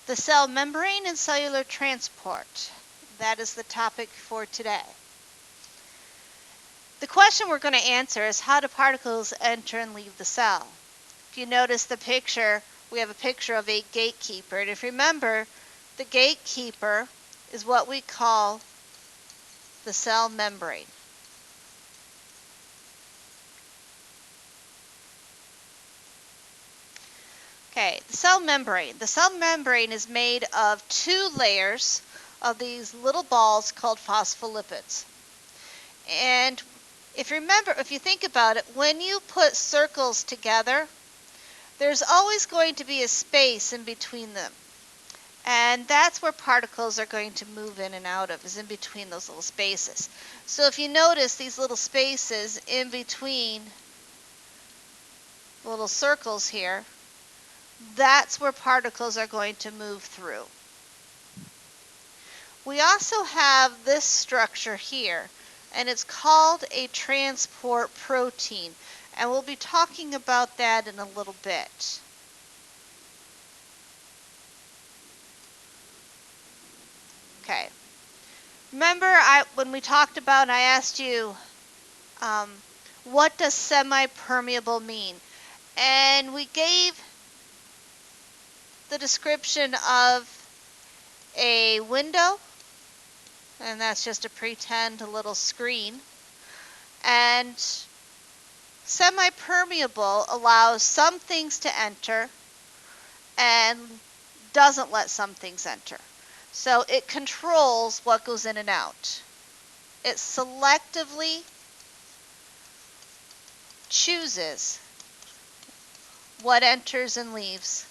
The cell membrane and cellular transport. That is the topic for today. The question we're going to answer is, how do particles enter and leave the cell? If you notice the picture, we have a picture of a gatekeeper. And if you remember, the gatekeeper is what we call the cell membrane. Okay, the cell membrane. The cell membrane is made of two layers of these little balls called phospholipids. And if you think about it, when you put circles together, there's always going to be a space in between them. And that's where particles are going to move in and out of, is in between those little spaces. So if you notice these little spaces in between little circles here, that's where particles are going to move through. We also have this structure here, and it's called a transport protein, and we'll be talking about that in a little bit. Okay. Remember when we talked about, I asked you, what does semi-permeable mean? And we gave the description of a window, and that's just a pretend little screen. And semi-permeable allows some things to enter and doesn't let some things enter. So it controls what goes in and out. It selectively chooses what enters and leaves.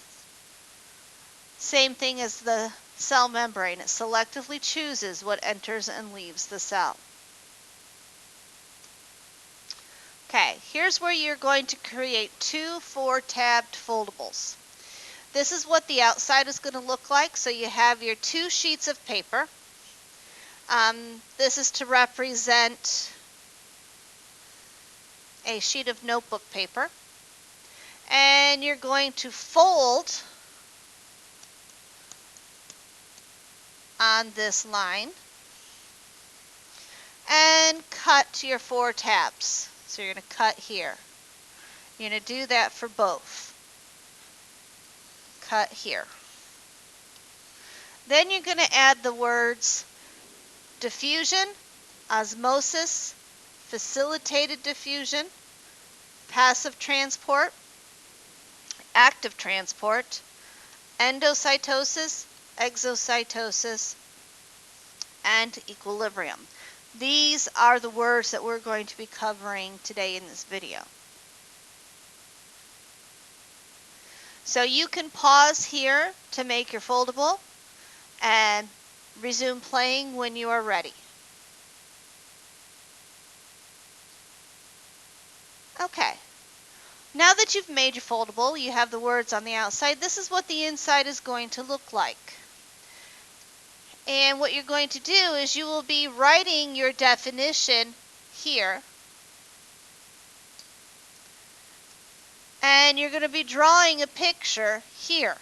Same thing as the cell membrane. It selectively chooses what enters and leaves the cell. Okay, here's where you're going to create two 4-tabbed foldables. This is what the outside is going to look like. So you have your two sheets of paper. This is to represent a sheet of notebook paper. And you're going to fold on this line and cut your 4 tabs. So you're going to cut here. You're going to do that for both. Cut here. Then you're going to add the words diffusion, osmosis, facilitated diffusion, passive transport, active transport, endocytosis, exocytosis, and equilibrium. These are the words that we're going to be covering today in this video. So you can pause here to make your foldable and resume playing when you are ready. Okay. Now that you've made your foldable, you have the words on the outside. This is what the inside is going to look like. And what you're going to do is you will be writing your definition here. And you're going to be drawing a picture here.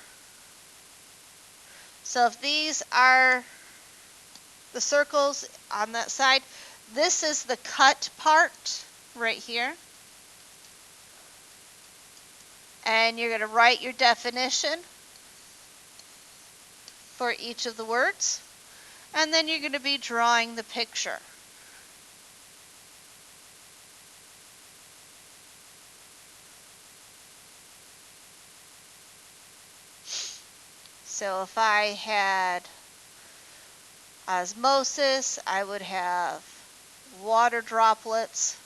So if these are the circles on that side, this is the cut part right here. And you're going to write your definition for each of the words. And then you're going to be drawing the picture. So if I had osmosis, I would have water droplets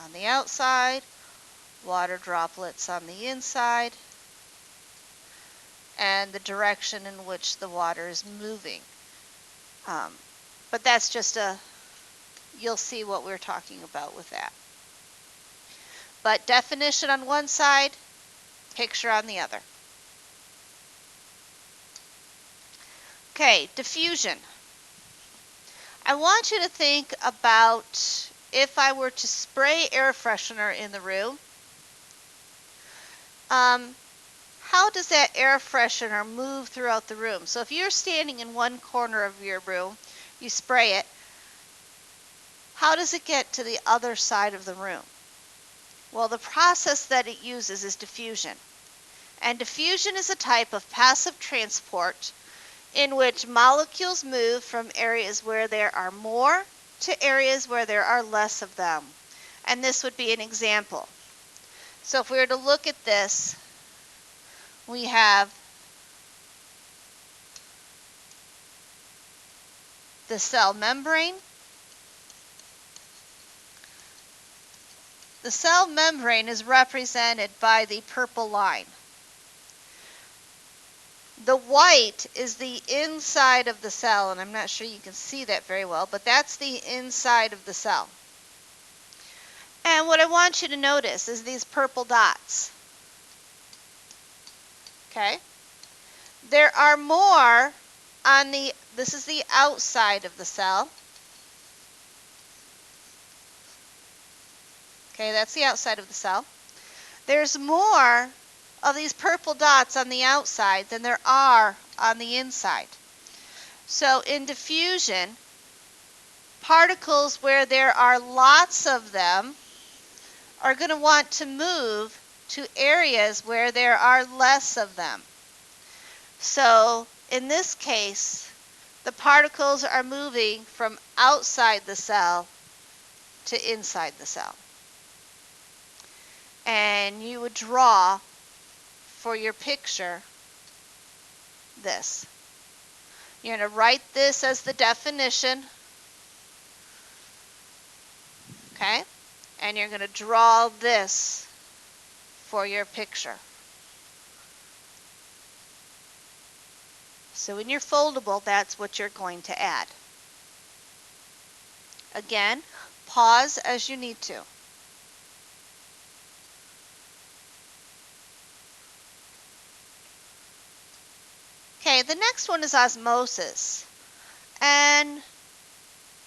on the outside, water droplets on the inside, and the direction in which the water is moving. But that's just you'll see what we're talking about with that. But definition on one side, picture on the other. Okay, diffusion. I want you to think about if I were to spray air freshener in the room, how does that air freshener move throughout the room? So if you're standing in one corner of your room, you spray it, how does it get to the other side of the room? Well, the process that it uses is diffusion. And diffusion is a type of passive transport in which molecules move from areas where there are more to areas where there are less of them. And this would be an example. So if we were to look at this, we have the cell membrane. The cell membrane is represented by the purple line. The white is the inside of the cell, and I'm not sure you can see that very well, but that's the inside of the cell. And what I want you to notice is these purple dots. Okay? There are more on this is the outside of the cell. Okay, that's the outside of the cell. There's more of these purple dots on the outside than there are on the inside. So in diffusion, particles where there are lots of them are going to want to move to areas where there are less of them. So in this case, the particles are moving from outside the cell to inside the cell. And you would draw for your picture this. You're going to write this as the definition, okay? And you're going to draw this for your picture. So in your foldable, that's what you're going to add. Again, pause as you need to. Okay, the next one is osmosis. And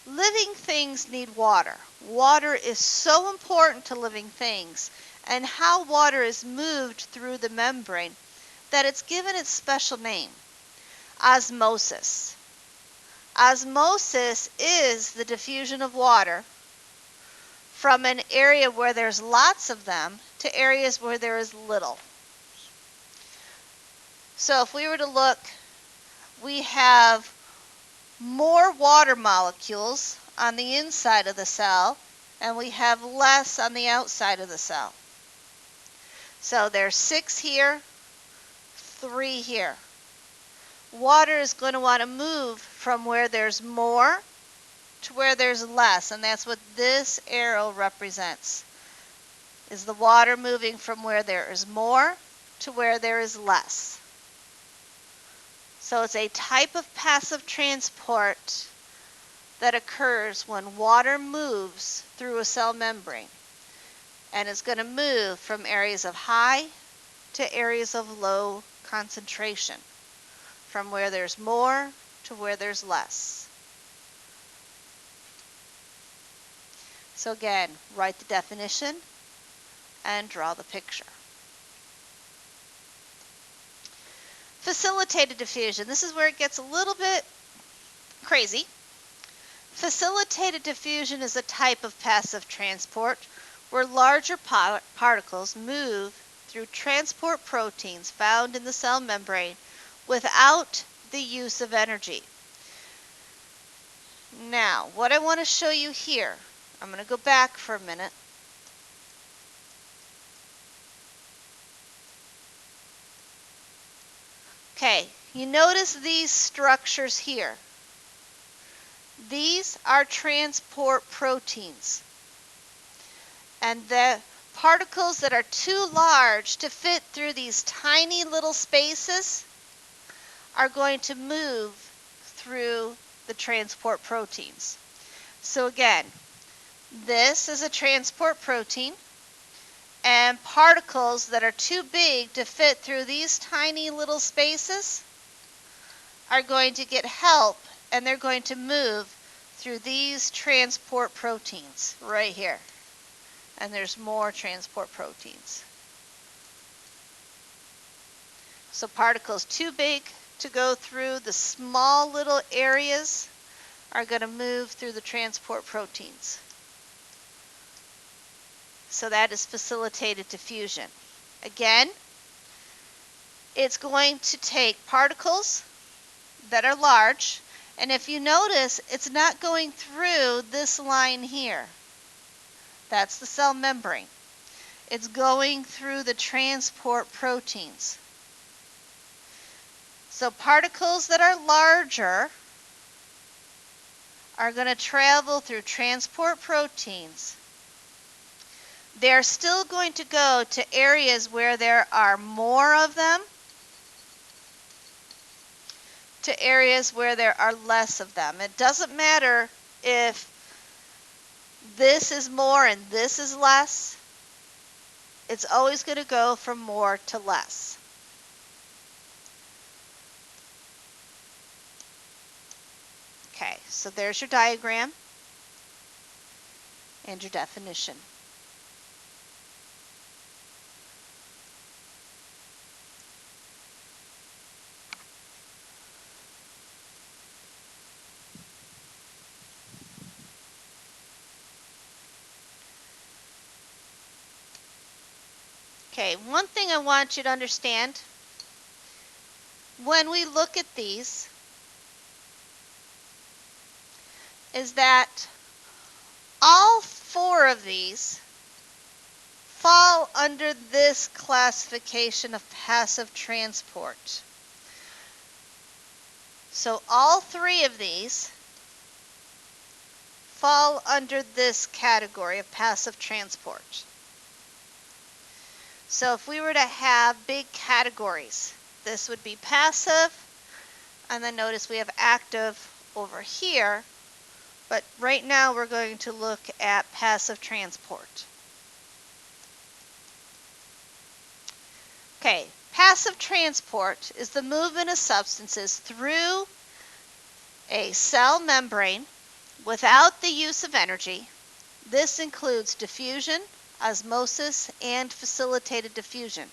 living things need water. Water is so important to living things, and how water is moved through the membrane, that it's given its special name, osmosis. Osmosis is the diffusion of water from an area where there's lots of them to areas where there is little. So if we were to look, we have more water molecules on the inside of the cell, and we have less on the outside of the cell. So there's 6 here, 3 here. Water is going to want to move from where there's more to where there's less, and that's what this arrow represents, is the water moving from where there is more to where there is less. So it's a type of passive transport that occurs when water moves through a cell membrane, and it's going to move from areas of high to areas of low concentration, from where there's more to where there's less. So again, write the definition and draw the picture. Facilitated diffusion. This is where it gets a little bit crazy. Facilitated diffusion is a type of passive transport where larger particles move through transport proteins found in the cell membrane without the use of energy. Now, what I want to show you here, I'm going to go back for a minute. Okay, you notice these structures here. These are transport proteins. And the particles that are too large to fit through these tiny little spaces are going to move through the transport proteins. So again, this is a transport protein, and particles that are too big to fit through these tiny little spaces are going to get help, and they're going to move through these transport proteins right here. And there's more transport proteins. So particles too big to go through the small little areas are going to move through the transport proteins. So that is facilitated diffusion. Again, it's going to take particles that are large, and if you notice, it's not going through this line here. That's the cell membrane. It's going through the transport proteins. So particles that are larger are going to travel through transport proteins. They're still going to go to areas where there are more of them, to areas where there are less of them. It doesn't matter if this is more and this is less. It's always going to go from more to less. Okay, so there's your diagram and your definition. Okay, one thing I want you to understand, when we look at these, is that all four of these fall under this classification of passive transport. So all three of these fall under this category of passive transport. So if we were to have big categories, this would be passive, and then notice we have active over here, but right now we're going to look at passive transport. Okay, passive transport is the movement of substances through a cell membrane without the use of energy. This includes diffusion, osmosis, and facilitated diffusion.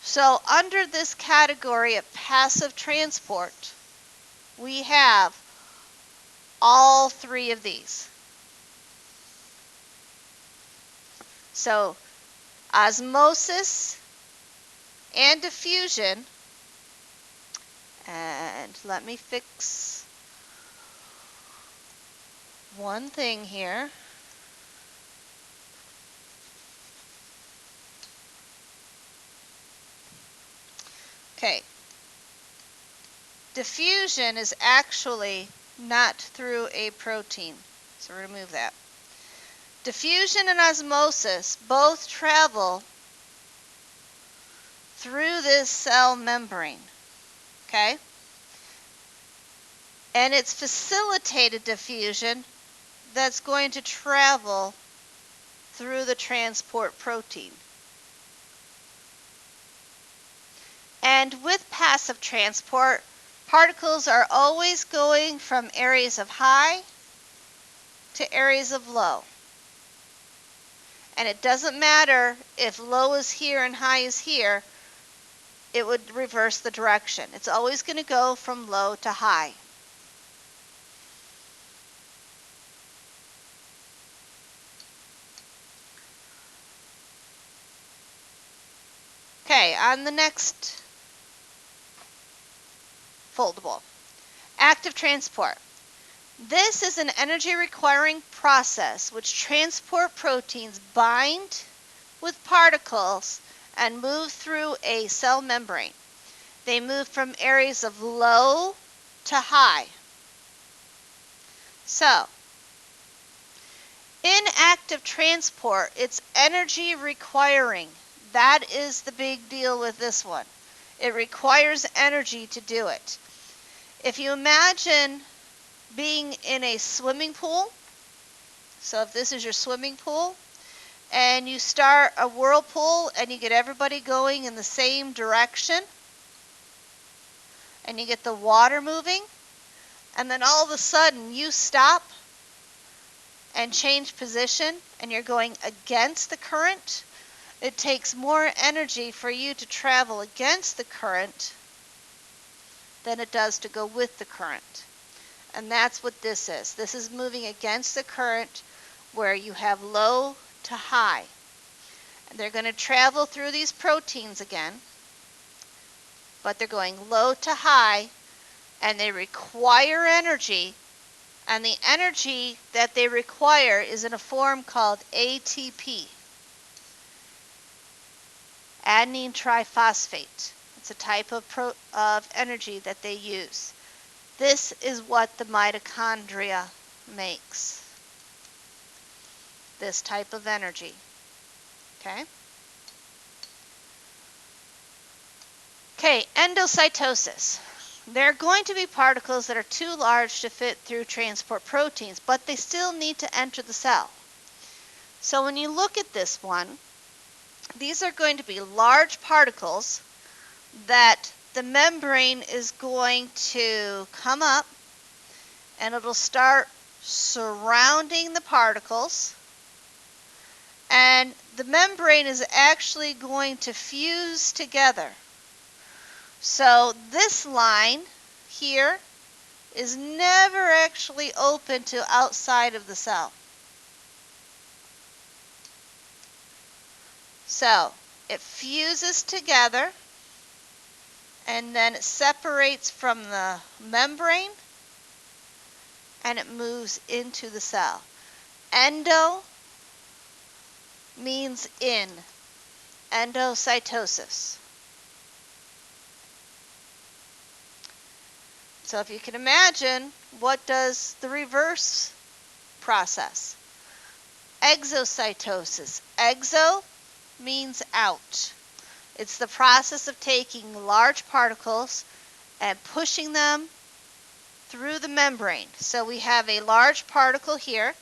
So under this category of passive transport, we have all three of these. So osmosis and diffusion, and let me fix one thing here. Okay, diffusion is actually not through a protein, so we're going to remove that. Diffusion and osmosis both travel through this cell membrane, okay? And it's facilitated diffusion that's going to travel through the transport protein. And with passive transport, particles are always going from areas of high to areas of low. And it doesn't matter if low is here and high is here, it would reverse the direction. It's always going to go from low to high. Okay, on the next foldable. Active transport. This is an energy-requiring process which transport proteins bind with particles and move through a cell membrane. They move from areas of low to high. So, in active transport, it's energy requiring. That is the big deal with this one. It requires energy to do it. If you imagine being in a swimming pool, so if this is your swimming pool, and you start a whirlpool and you get everybody going in the same direction, and you get the water moving, and then all of a sudden you stop and change position and you're going against the current, It takes more energy for you to travel against the current than it does to go with the current. And that's what this is. This is moving against the current where you have low to high. And they're going to travel through these proteins again, but they're going low to high, and they require energy. And the energy that they require is in a form called ATP, adenine triphosphate. It's a type of energy that they use. This is what the mitochondria makes, this type of energy. Okay? Okay, endocytosis. There are going to be particles that are too large to fit through transport proteins, but they still need to enter the cell. So when you look at this one, these are going to be large particles that the membrane is going to come up and it'll start surrounding the particles, and the membrane is actually going to fuse together. So this line here is never actually open to outside of the cell. So it fuses together and then it separates from the membrane and it moves into the cell. Endo means in, endocytosis. So if you can imagine, what does the reverse process? Exocytosis. Exo means out. It's the process of taking large particles and pushing them through the membrane. So we have a large particle here.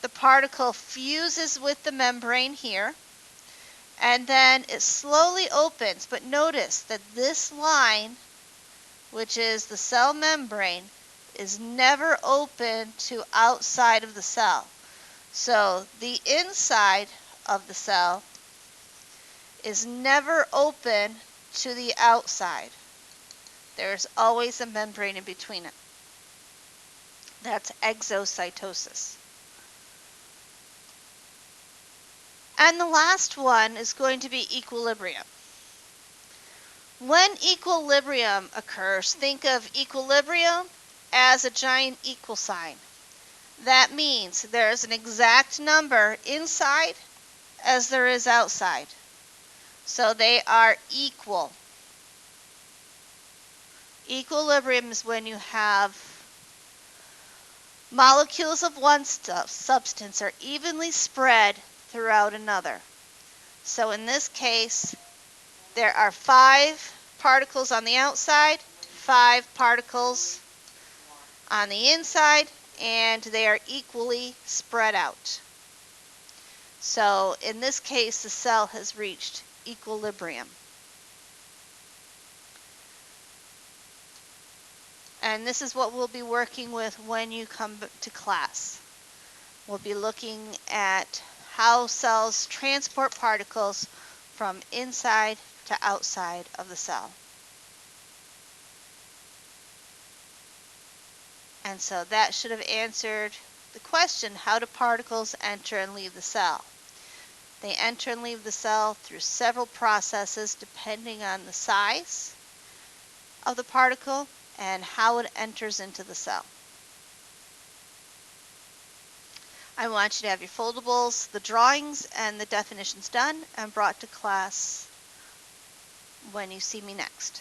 The particle fuses with the membrane here, and then it slowly opens. But notice that this line, which is the cell membrane, is never open to outside of the cell. So the inside of the cell is never open to the outside. There's always a membrane in between it. That's exocytosis. And the last one is going to be equilibrium. When equilibrium occurs, think of equilibrium as a giant equal sign. That means there's an exact number inside as there is outside. So they are equal. Equilibrium is when you have molecules of one substance are evenly spread throughout another. So in this case, there are 5 particles on the outside, 5 particles on the inside, and they are equally spread out. So in this case, the cell has reached equilibrium. And this is what we'll be working with when you come to class. We'll be looking at how cells transport particles from inside to outside of the cell. And so that should have answered the question, how do particles enter and leave the cell? They enter and leave the cell through several processes depending on the size of the particle and how it enters into the cell. I want you to have your foldables, the drawings, and the definitions done and brought to class when you see me next.